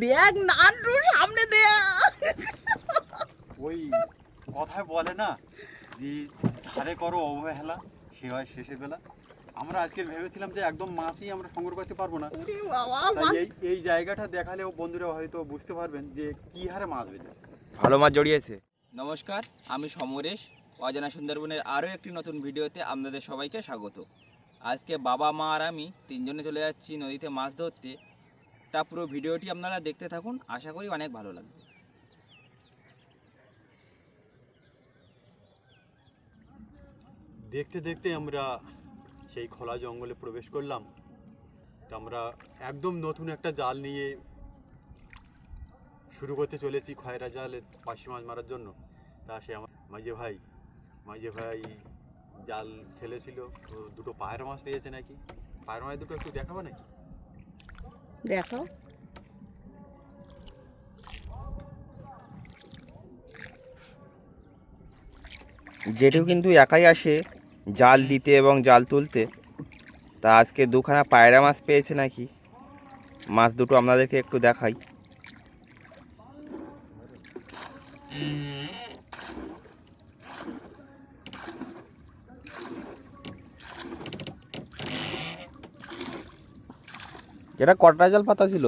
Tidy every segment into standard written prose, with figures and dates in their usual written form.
দেখ নান্টু সামনে দেখ। ওই কথায় বলে না যে ধারে করো অবহেলা সে হয় শেষে বেলা। আমরা আজকে ভেবেছিলাম যে একদম মাছই আমরা সংগ্রহ করতে পারবো না, তাই এই জায়গাটা দেখালেও বন্ধুরা হয়তো বুঝতে পারবেন যে কি হারে মাছ বেঁধেছে, ভালো মাছ জড়িয়েছে। নমস্কার, আমি সমরেশ। অজানা সুন্দরবনের আরও একটি নতুন ভিডিওতে আপনাদের সবাইকে স্বাগত। আজকে বাবা, মা আর আমি তিনজনে চলে যাচ্ছি নদীতে মাছ ধরতে। তা পুরো ভিডিওটি আপনারা দেখতে থাকুন, আশা করি অনেক ভালো লাগবে। দেখতে দেখতে আমরা সেই খোলা জঙ্গলে প্রবেশ করলাম। তো আমরা একদম নতুন একটা জাল নিয়ে শুরু করতে চলেছি খয়রা জালের পাশি মাছ মারার জন্য। তা সে আমার মাঝে ভাই জাল ফেলেছিল, তো দুটো পায়রা মাছ পেয়েছে নাকি। পায়রা মাছ দুটো একটু দেখাবো নাকি? দেখো জেঠু কিন্তু একাই আসে জাল দিতে এবং জাল তুলতে। তা আজকে দুখানা পায়রা মাছ পেয়েছে নাকি, মাছ দুটো আপনাদেরকে একটু দেখাই। যেটা কটা জাল পাতা ছিল,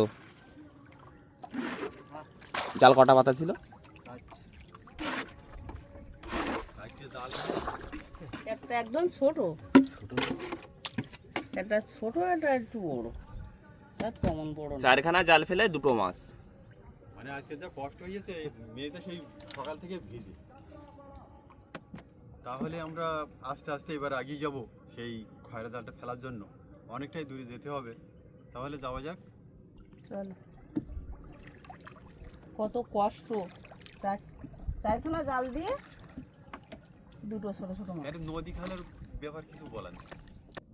জাল কটা পাতা ছিল? একটা একদম ছোট, একটা ছোট, একটা একটু বড়, তার তেমন বড় না। চারখানা জাল ফেলে দুটো মাছ। মানে আজকে যা কষ্ট হয়েছে, মেয়েটা সেই সকাল থেকে ভিজে। তাহলে আমরা আস্তে আস্তে এবার এগিয়ে যাব সেই খয়রা জালটা ফেলার জন্য। অনেকটাই দূরে যেতে হবে, তাহলে যাওয়া যাক। চলো, কত কষ্ট, চারখানা জাল দিয়ে দুটো ছোট ছোট মাছ। এটা নদী খালের ব্যাপার, কিছু বলার নেই।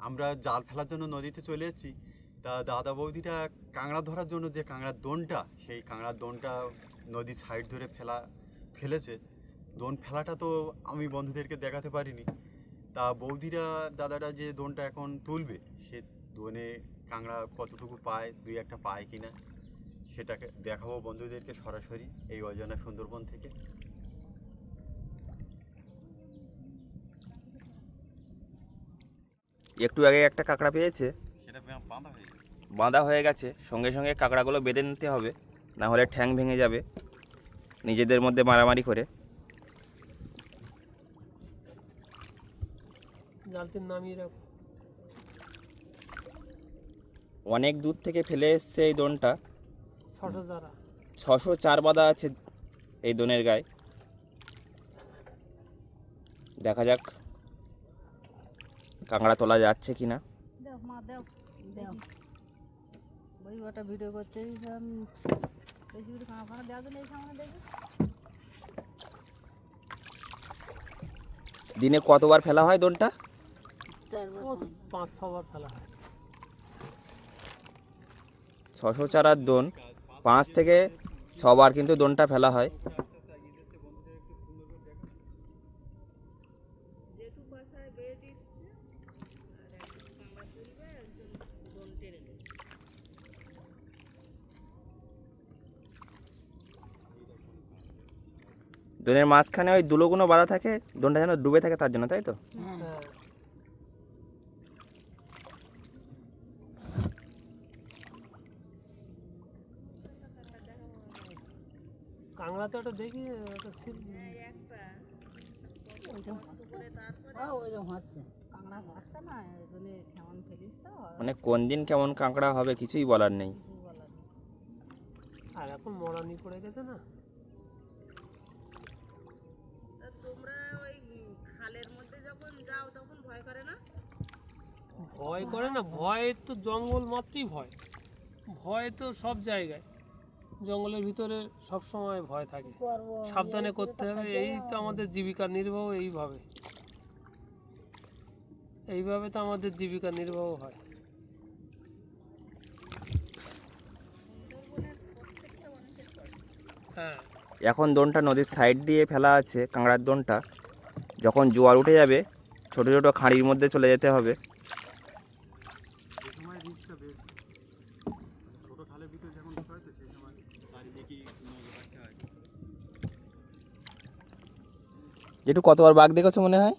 আমরা জাল ফেলার জন্য নদীতে চলে এসেছি। তা দাদা বৌদিটা কাঁকড়া ধরার জন্য যে কাঁকড়ার দোনটা, সেই কাঁকড়ার দোনটা নদীর সাইড ধরে ফেলেছে। দোন ফেলাটা তো আমি বন্ধুদেরকে দেখাতে পারিনি। তা বৌদিরা দাদাটা যে দোনটা এখন তুলবে, সে দোনে কাঁকড়া কতটুকু পায়, দুই একটা পায় কিনা, সেটাকে দেখাবো বন্ধুদেরকে সরাসরি এই অজানা সুন্দরবন থেকে। একটু আগে একটা কাঁকড়া পেয়েছে, সেটা বাঁধা হয়ে গেছে। বাঁধা হয়ে গেছে। সঙ্গে সঙ্গে কাঁকড়াগুলো বেঁধে নিতে হবে, না হলে ঠ্যাং ভেঙে যাবে নিজেদের মধ্যে মারামারি করে। জালতির নামিয়ে রাখো। অনেক দূর থেকে ফেলে এসছে এই দোনটা। 604 বাঁধা আছে এই দোনের গায়ে। দেখা যাক কাঁকড়া তোলা যাচ্ছে কিনা। ভিডিও করতে দিনে কতবার ফেলা হয় দোনটা? 5-6 বার ফেলা হয়। 604 দোন, 5 থেকে 6 বার কিন্তু দোনটা ফেলা হয়। দোনের মাঝখানে ওই দুলোগুলো বাঁধা থাকে, দোনটা যেন ডুবে থাকে তার জন্য, তাই তো? কাঁকড়া তো একটা দেখি, মানে কোন দিন কেমন কাঁকড়া হবে কিছুই বলার নেই। আর এখন মরানি পড়ে গেছে না। তোমরা ওই খালের মধ্যে যখন যাও তখন ভয় করে না? ভয় করে না, ভয় তো জঙ্গল মাত্রই ভয়। ভয় তো সব জায়গায়, জঙ্গলের ভিতরে সব সময় ভয় থাকে, সাবধানে করতে হবে। এই তো আমাদের জীবিকা নির্বাহ, এইভাবে তো আমাদের জীবিকা নির্বাহ হয়। হ্যাঁ, এখন দোনটা নদীর সাইড দিয়ে ফেলা আছে কাঁকড়ার দোনটা। যখন জোয়ার উঠে যাবে ছোট ছোট খাঁড়ির মধ্যে চলে যেতে হবে। ছোট খালের ভিতরে যখন হয় তো সেই সময় চারিদিকে নজর রাখতে হয়। যেটু কতবার বাঘ দেখেছো মনে হয়?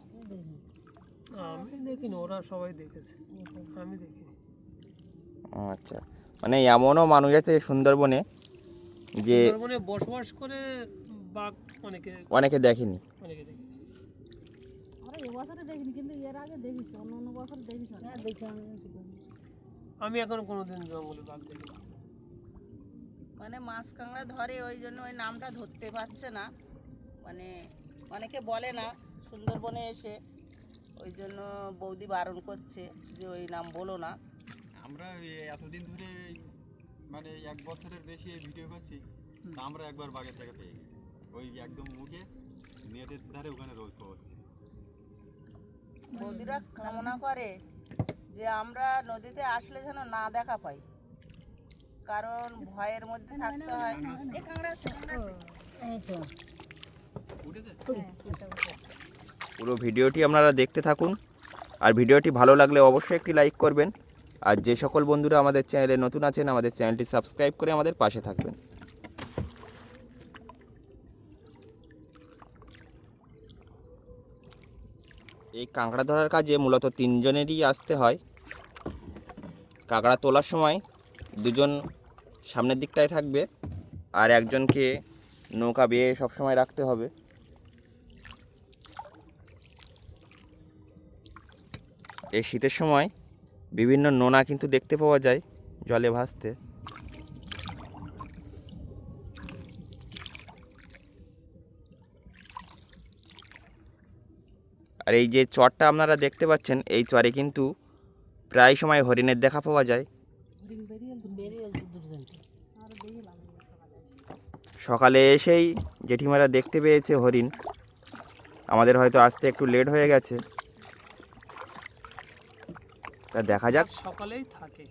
আমি দেখিনি, ওরা সবাই দেখেছে, আমি দেখিনি। আচ্ছা, মানে এমনও মানুষ আছে সুন্দরবনে যে সুন্দরবনে বসবাস করে বাঘ অনেকে অনেকে দেখেনি। অনেকে দেখে। আমরা এবছরে দেখিনি, কিন্তু এর আগে দেখেছি, অন্য অন্য বছর দেখেছি। হ্যাঁ দেখি আমি। আমি এখন কোনোদিন জঙ্গলে বাঘ দেখিনি। মানে মাছ কাঁকড়া ধরে ওই জন্য ওই নামটা ধরতে পারছে না, মানে অনেকে বলে না সুন্দরবনে এসে, ওই জন্য বৌদি বারণ করছে যে ওই নাম বলো না। আমরা এতদিন ধরে মানে 1 বছরের বেশি এই ভিডিও করছি, তা আমরা একবার বাঘের জায়গা পেয়ে গেছি, ওই একদম মুখে নেটের ধারে ওখানে রোদ পড়ছে। বৌদিরা কামনা করে যে আমরা নদীতে আসলে যেন না দেখা পাই, কারণ ভয়ের মধ্যে থাকতে হয়। এই কাঁকড়া আছে, কাঁকড়া আছে। উঠেছে? পুরো ভিডিওটি আপনারা দেখতে থাকুন, আর ভিডিওটি ভালো লাগলে অবশ্যই একটি লাইক করবেন, আর যে সকল বন্ধুরা আমাদের চ্যানেলে নতুন আছেন আমাদের চ্যানেলটি সাবস্ক্রাইব করে আমাদের পাশে থাকবেন। এই কাঁকড়া ধরার কাজে মূলত 3 জনেরই আসতে হয়। কাঁকড়া তোলার সময় 2 জন সামনের দিকটায় থাকবে, আর একজনকে নৌকা বেয়ে সবসময় রাখতে হবে। এই শীতের সময় বিভিন্ন নোনা কিন্তু দেখতে পাওয়া যায় জলে ভাসতে। আর এই যে চরটা আপনারা দেখতে পাচ্ছেন, এই চরে কিন্তু প্রায় সময় হরিণের দেখা পাওয়া যায়। সকালে এসেই জেঠিমারা দেখতে পেয়েছে হরিণ, আমাদের হয়তো আসতে একটু লেট হয়ে গেছে, তা দেখা যাক। সকালেই থাকে,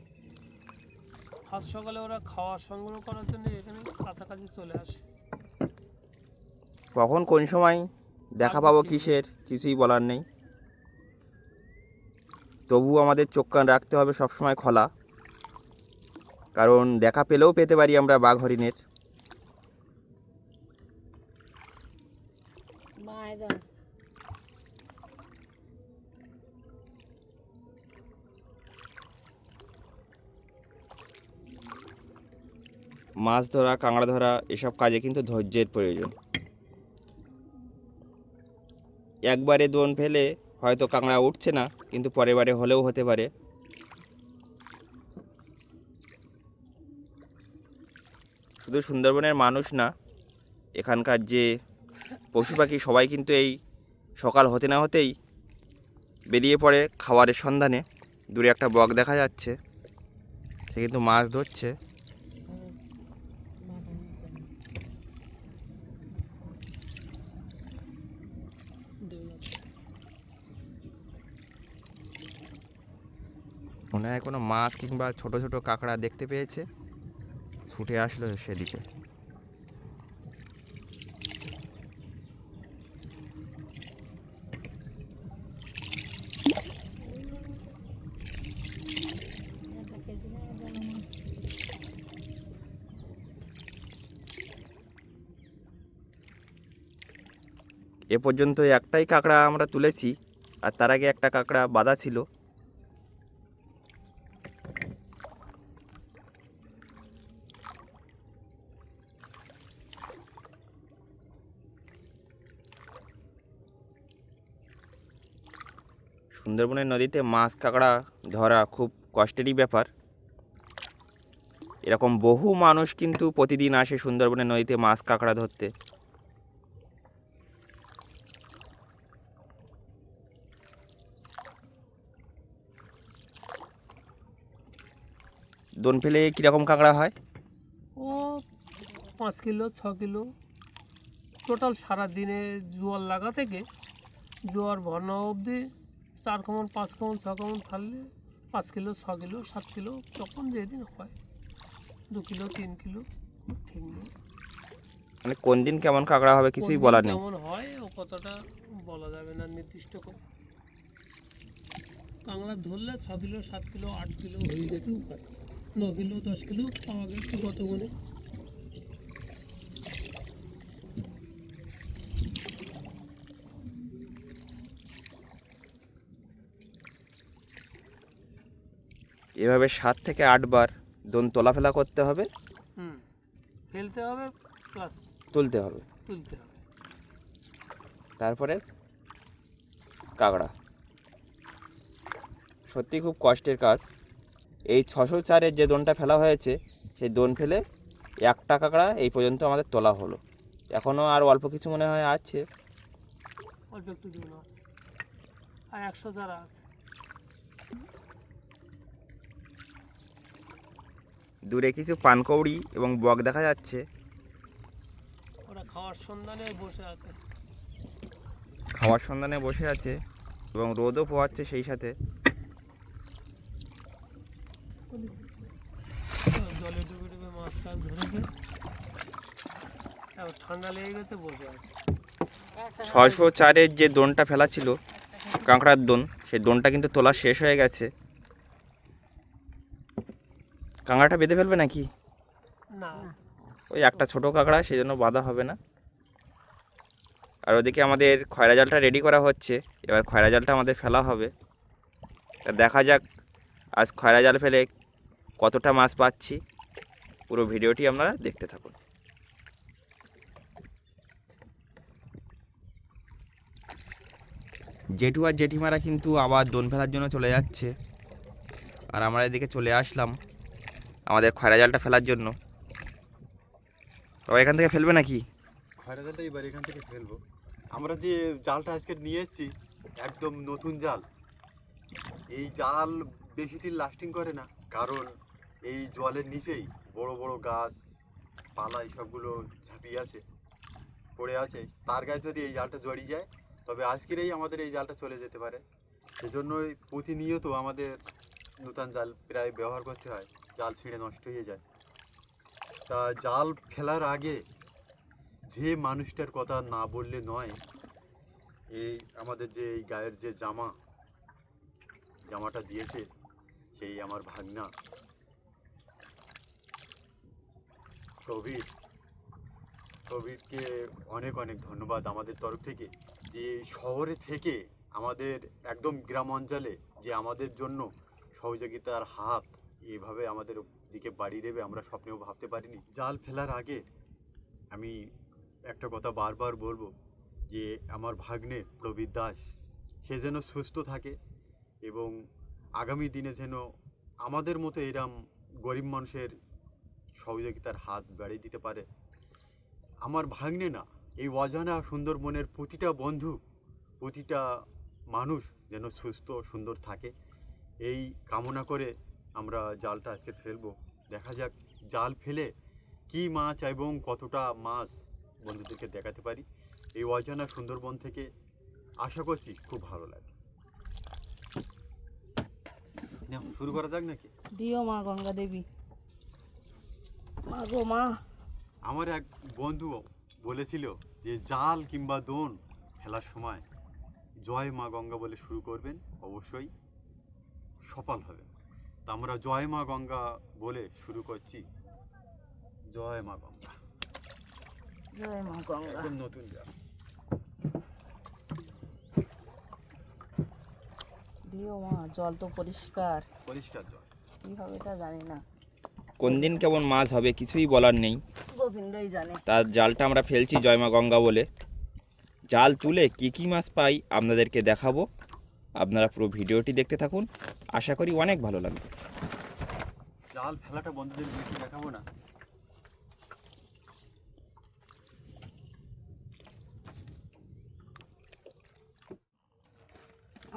আজ সকালে ওরা খাওয়া সংগ্রহ করার জন্য এখানে কাছাকাছি চলে আসে। কখন কোন সময় দেখা পাবো কিসের কিছুই বলার নেই, তবু আমাদের চোখ কান রাখতে হবে সবসময় খোলা, কারণ দেখা পেলেও পেতে পারি আমরা বাঘ হরিণের। মাছ ধরা, কাঁকড়া ধরা এসব কাজে কিন্তু ধৈর্যের প্রয়োজন। একবারে দোন ফেলে হয়তো কাঁকড়া উঠছে না, কিন্তু পরের বারে হলেও হতে পারে। শুধু সুন্দরবনের মানুষ না, এখানকার যে পশু পাখি সবাই কিন্তু এই সকাল হতে না হতেই বেরিয়ে পড়ে খাবারের সন্ধানে। দূরে একটা বক দেখা যাচ্ছে, সে কিন্তু মাছ ধরছে। মনে হয় কোনো মাছ কিংবা ছোট ছোট কাঁকড়া দেখতে পেয়েছে, ছুটে আসলো সেদিকে। এ পর্যন্ত একটাই কাঁকড়া আমরা তুলেছি, আর তার আগে একটা কাঁকড়া বাঁধা ছিল। সুন্দরবনের নদীতে মাছ কাঁকড়া ধরা খুব কষ্টেরই ব্যাপার। এরকম বহু মানুষ কিন্তু প্রতিদিন আসে সুন্দরবনের নদীতে মাছ কাঁকড়া ধরতে। দোন ফেলে কীরকম কাঁকড়া হয়? ও 5 কিলো 6 কিলো টোটাল সারা দিনে জোয়ার লাগা থেকে জোয়ার ভরানো অবধি 4 কামন 5 কামন 6 কামন ফাললে 5 কিলো 6 কিলো 7 কিলো, তখন যেদিন হয় 2 কিলো 3 কিলো, ঠিক নেই। মানে কোন দিন কেমন কাঁকড়া হবে কিছুই বলার নেই। কেমন হয় ও কতটা বলা যাবে না নির্দিষ্ট করে। কাঁকড়া ধরলে 6 কিলো 7 কিলো 8 কিলো হয়ে যেতেও পারে, কিলো 10 কিলো পাওয়া গেছে গত বনে। এভাবে 7 থেকে 8 বার দোন তোলাফেলা করতে হবে, ফেলতে হবে প্লাস তুলতে হবে, তুলতে হবে। তারপরে কাঁকড়া। সত্যি খুব কষ্টের কাজ। এই 604-এর যে দোনটা ফেলা হয়েছে সেই দোন ফেলে একটা কাঁকড়া এই পর্যন্ত আমাদের তোলা হলো। এখনও আর অল্প কিছু মনে হয় আছে। অল্প একটু দিন আছে, আর 100 যারা আছে। দূরে কিছু পানকৌড়ি এবং বক দেখা যাচ্ছে। ওরা খাওয়ার সন্ধানে বসে আছে। খাওয়ার সন্ধানে বসে আছে এবং রোদও পোহাচ্ছে সেই সাথে। জলে ডুবে ডুবে মাছ টাছ ধরেছে, এখন ঠান্ডা লেগে গেছে, বসে আছে। 604-এর যে দোনটা ফেলা ছিল কাঁকড়ার দোন, সেই দোনটা কিন্তু তোলা শেষ হয়ে গেছে। কাঁকড়াটা বেঁধে ফেলবে নাকি? না, ওই একটা ছোট কাঁকড়া, সেই জন্য বাঁধা হবে না। আর ওদিকে আমাদের খয়রা জালটা রেডি করা হচ্ছে। এবার খয়রা জালটা আমাদের ফেলা হবে। তা দেখা যাক আজ খয়রা জাল ফেলে কতটা মাছ পাচ্ছি। পুরো ভিডিওটি আপনারা দেখতে থাকুন। জেঠু আর জেঠিমারা কিন্তু আবার দোন ফেলার জন্য চলে যাচ্ছে, আর আমরা এদিকে চলে আসলাম আমাদের খয়রা জালটা ফেলার জন্য। তো এখান থেকে ফেলবে নাকি? খয়রা জালটা এবার এখান থেকে ফেলবো। আমরা যে জালটা আজকে নিয়ে এসেছি একদম নতুন জাল। এই জাল বেশি দিন লাস্টিং করে না, কারণ এই জলের নিচেই বড় বড় গাছ পালা এইসবগুলো ঝাঁপিয়ে আছে, পড়ে আছে। তার গায়ে যদি এই জালটা জড়িয়ে যায় তবে আজকেরই আমাদের এই জালটা চলে যেতে পারে। সেজন্যই প্রতিনিয়ত আমাদের নতুন জাল প্রায় ব্যবহার করতে হয়, জাল ছিঁড়ে নষ্ট হয়ে যায়। তা জাল ফেলার আগে যে মানুষটার কথা না বললে নয়, এই আমাদের যে এই গায়ের যে জামাটা দিয়েছে সেই আমার ভাগনা প্রবীরকে অনেক অনেক ধন্যবাদ আমাদের তরফ থেকে, যে শহরে থেকে আমাদের একদম গ্রাম অঞ্চলে যে আমাদের জন্য সহযোগিতার হাত এইভাবে আমাদের দিকে বাড়িয়ে দেবে আমরা স্বপ্নেও ভাবতে পারিনি। জাল ফেলার আগে আমি একটা কথা বারবার বলবো, যে আমার ভাগ্নে প্রবীর দাস সে যেন সুস্থ থাকে এবং আগামী দিনে যেন আমাদের মতো এরম গরিব মানুষের সহযোগিতার হাত বাড়িয়ে দিতে পারে। আমার ভাগ্নে না, এই অজানা সুন্দরবনের প্রতিটা বন্ধু, প্রতিটা মানুষ যেন সুস্থ সুন্দর থাকে, এই কামনা করে আমরা জালটা আজকে ফেলবো। দেখা যাক জাল ফেলে কী মাছ এবং কতটা মাছ বন্ধুদেরকে দেখাতে পারি এই অজানা সুন্দরবন থেকে। আশা করছি খুব ভালো লাগে। শুরু করা যাক নাকি? দিও মা গঙ্গা দেবী, মা গো মা। আমার এক বন্ধু বলেছিল যে জাল কিংবা দোন ফেলার সময় জয় মা গঙ্গা বলে শুরু করবেন, অবশ্যই সফল হবে। তা আমরা জয় মা গঙ্গা বলে শুরু করছি। জয় মা গঙ্গা। জয় মা গঙ্গা। একদম নতুন জাল। দিও মা, জল তো পরিষ্কার, পরিষ্কার জল। কি হবে তা জানি না, কোন দিন কেমন মাছ হবে কিছুই বলার নেই। গোবিন্দই জানে। তার জালটা আমরা ফেলছি জয়মা গঙ্গা বলে। জাল তুলে কী কী মাছ পাই আপনাদেরকে দেখাবো। আপনারা পুরো ভিডিওটি দেখতে থাকুন, আশা করি অনেক ভালো লাগবে। জাল ফেলাটা বন্ধুদের বেশি দেখাবো না,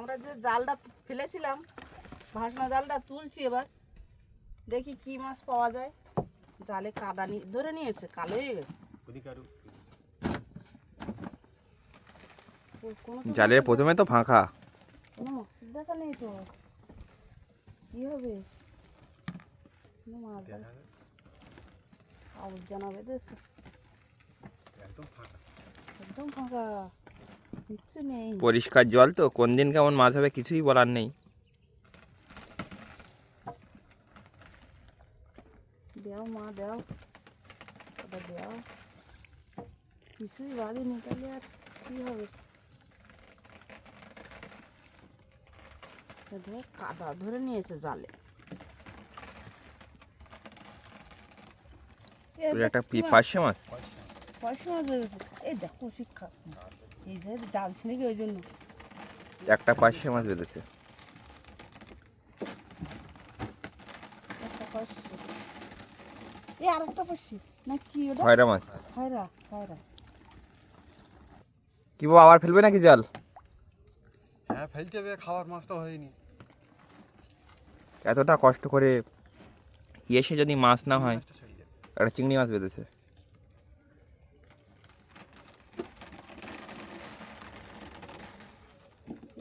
আমরা যে জালটা ফেলেছিলাম, ভাসনা জালটা তুলছি, এবার দেখি কি মাছ পাওয়া যায়। জালে কাদা ধরে নিয়েছে, কালো হয়ে গেছে। জালের প্রথমে তো ফাঁকা, কোনো মাছের দেখা নেই তো, কি হবে? কোনো মাছ আবর্জনা বেঁধেছে, একদম ফাঁকা, কিচ্ছু নেই। পরিষ্কার জল তো, কোন দিন কেমন মাছ হবে কিছুই বলার নেই। দাও, ওটা দাও, কিছুই বাঁধেনি, তাহলে আর কী হবে? দেখ কাদা ধরে নিয়েছে জালে। একটা পার্শে মাছ। পয়সা মাছ বেঁধেছে, এই দেখো শিক্ষা, এই যে জাল ছিঁড়ে কি ওই জন্য একটা পার্শে মাছ বেঁধেছে। একটা পার্শে, এই আর একটা পার্শে না কি ওটা? খয়রা মাছ। খয়রা, খয়রা। কি বাবা আবার ফেলবে নাকি জাল? হ্যাঁ ফেলতে হবে, খাওয়ার মাছ তো হয়নি। এতটা কষ্ট করে এসে যদি মাছ না হয়। মাছটা ছাড়িয়ে দেবে। একটা চিংড়ি মাছ বেঁধেছে।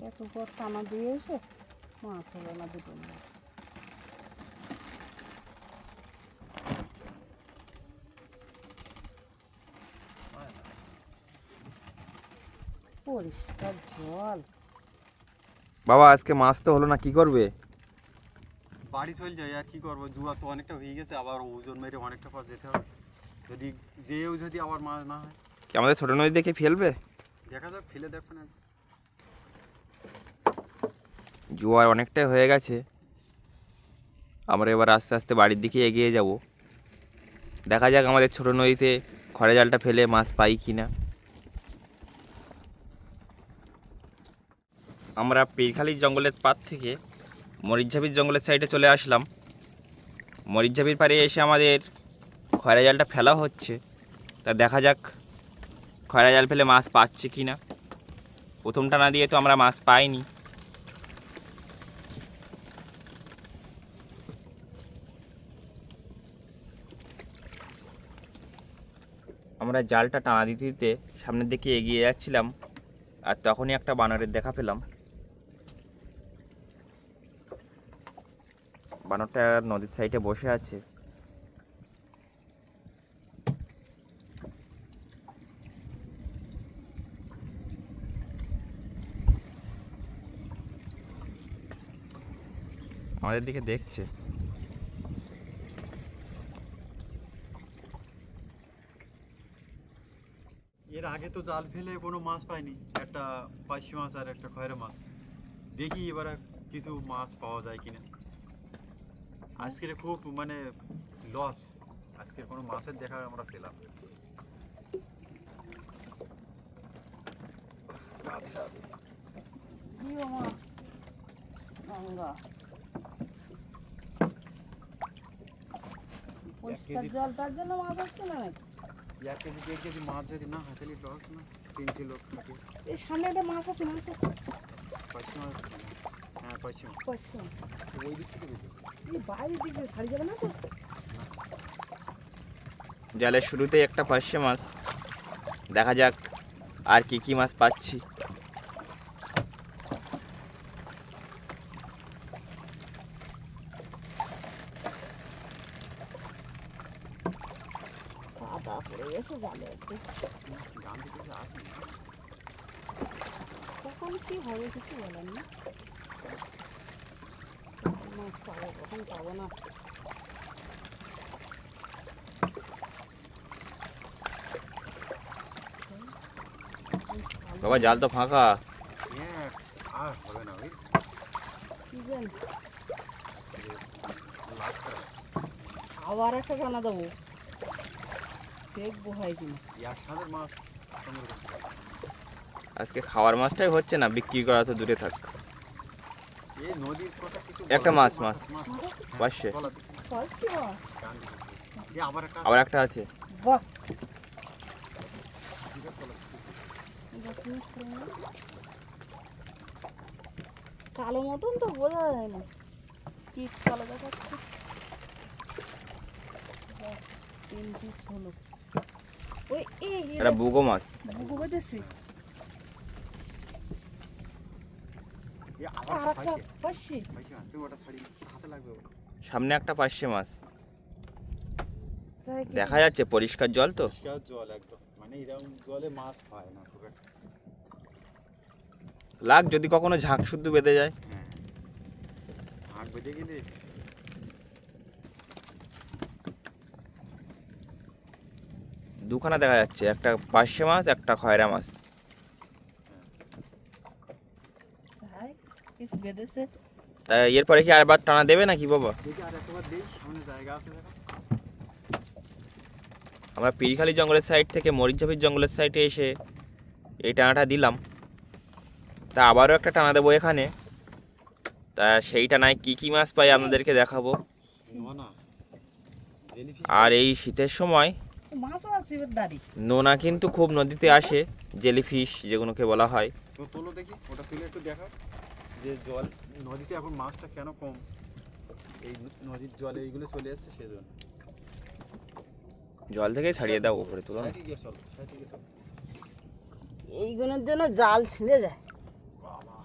এত পর টানা দিয়ে এসে মাছ হলো না, দুটো মাছ। পরিষ্কার জল। বাবা আজকে মাছ তো হলো না, কি করবে? বাড়ি চলে যাই, আর কি করবো, জুয়া তো অনেকটা হয়ে গেছে, আবার ওজন মেরে অনেকটা পর যেতে হবে। যদি যেও যদি আবার মাছ না হয়, কি আমাদের ছোট নদী দেখে ফেলবে? দেখা যাক, ফেলে দেখো না। জোয়ার অনেকটাই হয়ে গেছে, আমরা এবার আস্তে আস্তে বাড়ির দিকে এগিয়ে যাব। দেখা যাক আমাদের ছোট নদীতে খড়ে জালটা ফেলে মাছ পাই কি না। আমরা পীরখালির জঙ্গলের পার থেকে মরিচঝাপির জঙ্গলের সাইডে চলে আসলাম। মরিচঝাপির পাড়ে এসে আমাদের খয়রা জালটা ফেলা হচ্ছে, তা দেখা যাক খয়রা জাল ফেলে মাছ পাচ্ছে কি না। প্রথম টানা দিয়ে তো আমরা মাছ পাইনি। আমরা জালটা টানা দিতে দিতে সামনের দিকে এগিয়ে যাচ্ছিলাম, আর তখনই একটা বানরের দেখা পেলাম। বানরটা নদীর সাইডে বসে আছে। আমাদের দিকে দেখছে। এর আগে তো জাল ফেলে কোনো মাছ পাইনি, একটা পার্শে মাছ আর একটা খয়রা মাছ। দেখি এবারে কিছু মাছ পাওয়া যায় কিনা। আজকের খুব মানে লস, আজকে কোনো মাছের দেখা আমরা পেলাম না। দিও মা গঙ্গা, পরিষ্কার জল, তার জন্য মাছ হচ্ছে না নাকি? 1 কেজি 1 কেজি মাছ যদি না হয় তাহলে লস না। 3 কিলো থাকে। এই সামনে একটা মাছ আছে, মাছ আছে। পার্শে মাছ, হ্যাঁ পার্শে মাছ। পয়সা ওই দিক থেকে বেশি। এই বাইরের দিকে ছাড়ি যাবে না তো? জালের শুরুতেই একটা পার্শে মাছ, দেখা যাক আর কি কি মাছ পাচ্ছি। কাদা পড়ে গেছে জালে একটু। গান দিতে আসে না। কখন কি হবে কিছু বলার না। কখন মাছ পাবো কখন পাবো না। বাবা জাল তো ফাঁকা। হ্যাঁ আর হবে না ওই কি জানি, লাস্টটা আবার একটা টানা দেবো, দেখবো হয় কিনা। ইয়ার সাথে মাছ সংগ্রহ করতে হবে। আজকে খাওয়ার মাছটাই হচ্ছে না, বিক্রি করা তো দূরে থাক। এই নদীর কথা কিছু একটা বলার মাছ, নেই, মাছ। হ্যাঁ, পার্শে। বলা দিতে নেই। পারছি মাছ, গান দিতে নেই। এই আবার একটা আবার একটা আছে। বাহ জিজ্ঞেস করলাম। কালো মতন তো বোঝা যায় না, পিঠ কালো দেখাচ্ছে। 3 পিস হলো। ওই এই এটা বুগো মাছ। বুকু বেঁধেছি। এই আবার আর একটা পাইছে পাচ্ছি। পাইছে না, তুই ওটা ছাড়ি হাতে লাগবে ওটা। সামনে একটা পার্শে মাছ দেখা যাচ্ছে, পরিষ্কার জল তো। পরিষ্কার জল একদম, মানে এরকম জলে মাছ হয় না খুব একটা। লাগ যদি কখনো ঝাঁক শুদ্ধ বেঁধে যায়। হ্যাঁ ঝাঁক বেঁধে গেলে দুখানা দেখা যাচ্ছে, একটা পার্শে মাছ, একটা খয়রা মাছ। তাই কিছু বেঁধেছে। তা এরপরে কি আরেকবার টানা দেবে নাকি বাবা? দেখি আর একবার দিই, সামনে জায়গা আছে দেখো। আমরা পিরিখালি জঙ্গলের সাইড থেকে মরিচঝাপির জঙ্গলের সাইডে এসে এই টানাটা দিলাম। তা আবারও একটা টানা দেবো এখানে। তা সেই টানায় কী কী মাছ পাই আপনাদেরকে দেখাবো। নোনা, জেলিফিশ। আর এই শীতের সময় মাছও আছে এবার দাঁড়ি। নোনা কিন্তু খুব নদীতে আসে, জেলিফিশ যেগুলোকে বলা হয়। তো তোলো দেখি, ওটা তুলে একটু দেখাও যে জল নদীতে এখন মাছটা কেন কম। এই নদীর জলে এইগুলো চলে এসছে সেজন্য। জল থেকে ছাড়িয়ে দাও, উপরে তুলো না। সাইডে গিয়ে চলো, সাইডে গিয়ে চলো। এইগুলোর জন্য জাল ছিঁড়ে যায়, বাবা,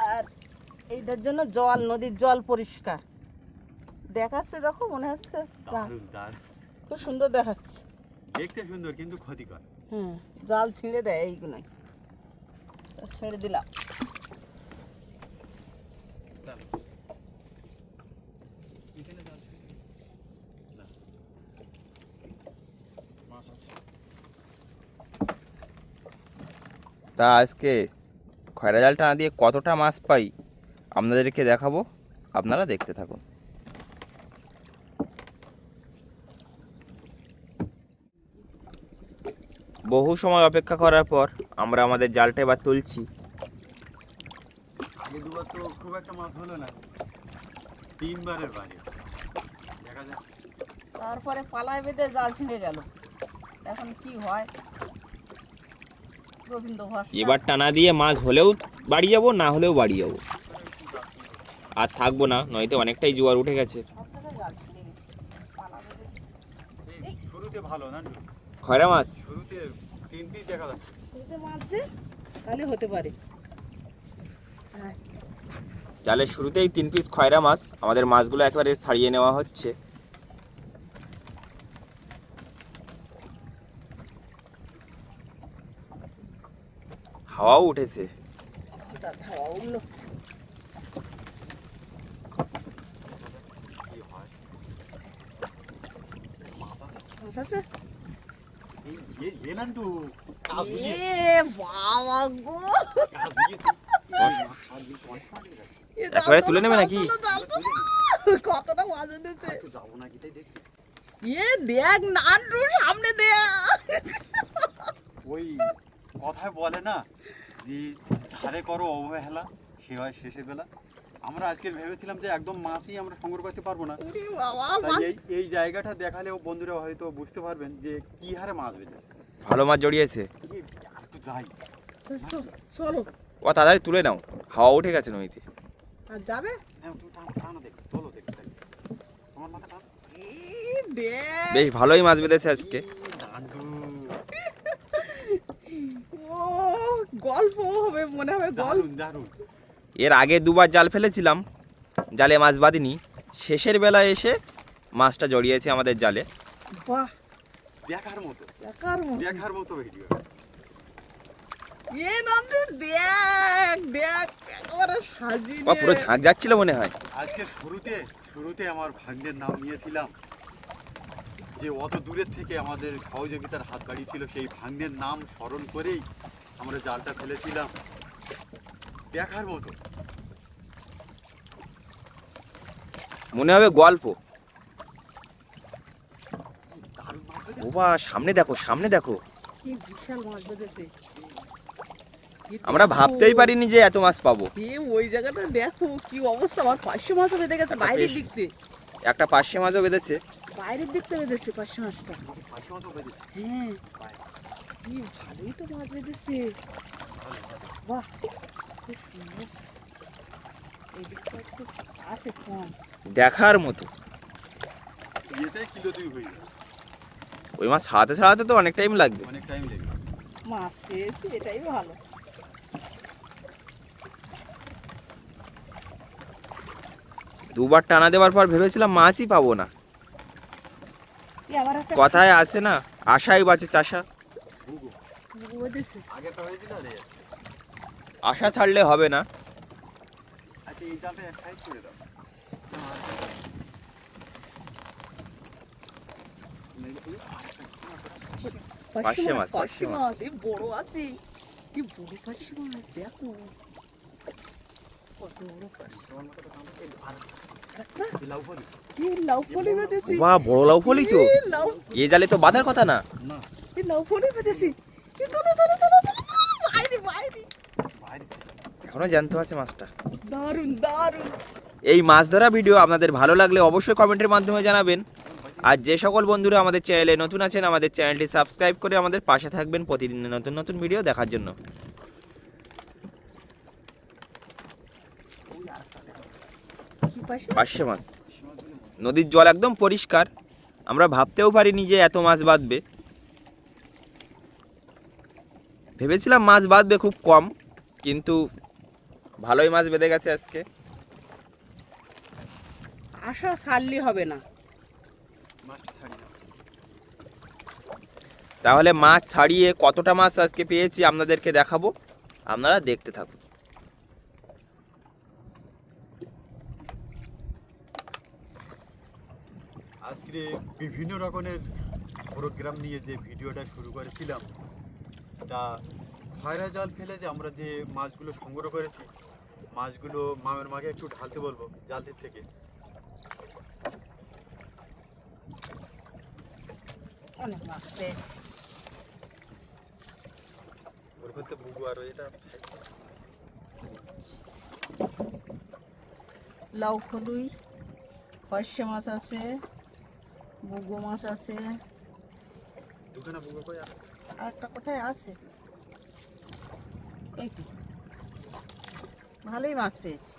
আর এইটার জন্য জল, নদীর জল পরিষ্কার দেখাচ্ছে। দেখো মনে হচ্ছে দারুণ দারুণ। খুব সুন্দর দেখাচ্ছে। দেখতে সুন্দর কিন্তু ক্ষতিকর। হুম, জাল ছিঁড়ে দেয় এইগুলোই। ছেড়ে দিলাম। দারুণ। এখানে যাচ্ছে না, মাছ আছে। তা আজকে খয়রা জাল টানা দিয়ে কতটা মাছ পাই আপনাদেরকে দেখাবো, আপনারা দেখতে থাকুন। বহু সময় অপেক্ষা করার পর আমরা আমাদের জালটা এবার তুলছি। আগে দুবার তো খুব একটা মাছ হলো না, তিনবারের বাড়ি। দেখা যাক। তারপরে পালায় বেঁধে জাল ছিঁড়ে গেল। এখন কি হয় গোবিন্দ ভরসা। এবার টানা দিয়ে মাছ হলেও বাড়ি যাব, না হলেও বাড়ি যাব, আর থাকবো না, নয়তো অনেকটাই জোয়ার উঠে গেছে। সবথেকে জাল ছিঁড়ে গেছে, পালা বেঁধেছে। এই শুরুতে ভালো না, খয়রা মাছ শুরুতে 3 পিস দেখা যাচ্ছে। ছিঁড়ে মারছে তাহলে হতে পারে। হ্যাঁ, জালের শুরুতেই 3 পিস খয়রা মাছ। আমাদের মাছগুলো একেবারে ছাড়িয়ে নেওয়া হচ্ছে। হাওয়াও উঠেছে। হঠাৎ হাওয়া উঠলো। কি হয়, মাছ আছে। মাছ আছে? এই নান্টু কাজ বুঝিয়ে, এ বাবা গো, কাজ বুঝিয়েছে। এই মাছ খাওয়ার কিন্তু অনেক মাছ লেগে গেছে। এ জাল একবারে তোলো, তুলে নেবে জাল নাকি? তোলো, জাল তোলো। কতটা মাছ উঠেছে। একটু যাবো নাকি তাই দেখতে। এ দেখ নান্টু, সামনে দেখ। ওই কথায় বলে না যে ধারে করো অবহেলা, সে হয় শেষে বেলা। আমরা আজকে ভেবেছিলাম যে একদম মাছই আমরা সংগ্রহ করতে পারবো না। ওরে বাবা, তাই মাছ। এই জায়গাটা দেখালেও বন্ধুরা হয়তো বুঝতে পারবেন যে কি হারে মাছ বেঁধেছে। ভালো মাছ জড়িয়েছে। একটু যাই। চলো। ও তাড়াতাড়ি তুলে নাও, হাওয়া উঠে গেছে নদীতে। আর যাবে? হ্যাঁ, তুমি টানো দেখো, তোলো দেখো তাই। তোমার মাথা টানো। দেখ, বেশ ভালোই মাছ বেঁধেছে আজকে। নান্টু, ও গল্প হবে, মনে হবে গল্প। দারুণ দারুণ। এর আগে দুবার জাল ফেলেছিলাম, জালে মাছ বাঁধিনি। শেষের বেলায় এসে মাছটা জড়িয়েছে আমাদের জালে। বাহ, দেখার মতো, দেখার মতো। দেখার মতো ভিডিও। এ নান্টু দেখ, দেখ একেবারে সাজিয়ে ও পুরো ঝাঁক যাচ্ছিল মনে হয়। আজকে শুরুতে আমার ভাগ্নের নাম নিয়েছিলাম, যে অত দূরের থেকে আমাদের সহযোগিতার হাত বাড়িয়েছিল, সেই ভাগ্নের নাম স্মরণ করেই আমরা জালটা ফেলেছিলাম। দেখার মতো। মনে হবে গল্প। দারুণ মাছ হয়েছে। ও বা, সামনে দেখো, সামনে দেখো। কি বিশাল মাছ বেঁধেছে। আমরা ভাবতেই পারিনি যে এত মাছ পাবো। ওই জায়গাটা দেখো কি অবস্থা। আমার 500 মাছও বেঁধে গেছে বাইরের দিক থেকে। একটা পার্শে মাছও বেঁধেছে। বাইরের দিক থেকে বেঁধেছে 500 মাছটা। পাঁচশো মাছও বেঁধেছে। হ্যাঁ, কি ভালোই তো মাছ বেঁধেছে। বাহ, খুব সুন্দর। এই দিকটা একটু আছে কম। দেখার মতো। ইয়েতে কিলো 2 হয়ে যাবে, ওই মাছ ছাড়াতে ছাড়াতে তো অনেক টাইম লাগবে। অনেক টাইম লেগে। মাছ পেয়েছি, এটাই ভালো। দুবার টানা দেওয়ার পর ভেবেছিলাম মাছই পাবো না। কি আবার একটা কথায় আসে না, আশাই বাঁচে চাষা। ভুগো। বেঁধেছে। আগেরটা হয়েছিল রে। আশা ছাড়লে হবে না। আচ্ছা, এই জালটা এক সাইড করে দাও। পার্শে মাছ, পার্শে পার্শে মাছ। মাছ এই বড় আছে, কি বড় পার্শে মাছ দেখো, কত বড় পার্শে। এই লাউ ফলি? এই লাউ ফলি বেঁধেছি, বাহ, বড় লাউ ফলি তো। এই লাউ, এ জালে তো বাঁধার কথা না। না, এই লাউ ফলি বেঁধেছি, এই তোলো তোলো তোলো তোলো তোলো, বাইরে বাইরে, বাইরে। এখনো জ্যান্ত আছে মাছটা। দারুণ দারুণ। এই মাছ ধরা ভিডিও আপনাদের ভালো লাগলে অবশ্যই কমেন্টের মাধ্যমে জানাবেন। আর যে সকল বন্ধুরা আমাদের চ্যানেলে নতুন আছেন, আমাদের চ্যানেলটি সাবস্ক্রাইব করে আমাদের পাশে থাকবেন প্রতিদিন নতুন নতুন ভিডিও দেখার জন্য। কি পার্শে? পার্শে মাছ। নদীর জল একদম পরিষ্কার, আমরা ভাবতেও পারিনি যে এত মাছ বাঁধবে। ভেবেছিলাম মাছ বাঁধবে খুব কম, কিন্তু ভালোই মাছ বেঁধে গেছে আজকে। আশা ছাড়লে হবে না। মাছটা ছাড়ি না। তাহলে মাছ ছাড়িয়ে কতটা মাছ আজকে পেয়েছি আপনাদেরকে দেখাবো, আপনারা দেখতে থাকুন। আজকে বিভিন্ন রকমের প্রোগ্রাম নিয়ে যে ভিডিওটা শুরু করেছিলাম, তা খয়রা জাল ফেলে যে আমরা যে মাছগুলো সংগ্রহ করেছি, মাছগুলো মামের মাকে একটু ঢালতে বলবো জালতির থেকে। অনেক মাছ পেয়েছি। ওর করতে বুগু আর এটা লাউ ফলুই, পার্শে মাছ আছে, বুগো মাছ আছে, দুখানা বুগু কই আর আর একটা কোথায় আছে, এই তো ভালোই মাছ পেয়েছি,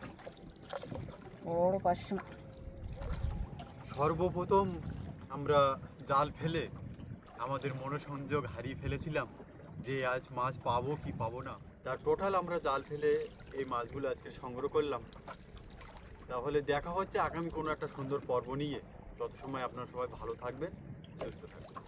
বড় পার্শে মাছ। সর্বপ্রথম আমরা জাল ফেলে আমাদের মনোসংযোগ হারিয়ে ফেলেছিলাম যে আজ মাছ পাবো কি পাবো না। তার টোটাল আমরা জাল ফেলে এই মাছগুলো আজকে সংগ্রহ করলাম। তাহলে দেখা হচ্ছে আগামী কোনো একটা সুন্দর পর্ব নিয়ে। তত সময় আপনারা সবাই ভালো থাকবেন, সুস্থ থাকবেন।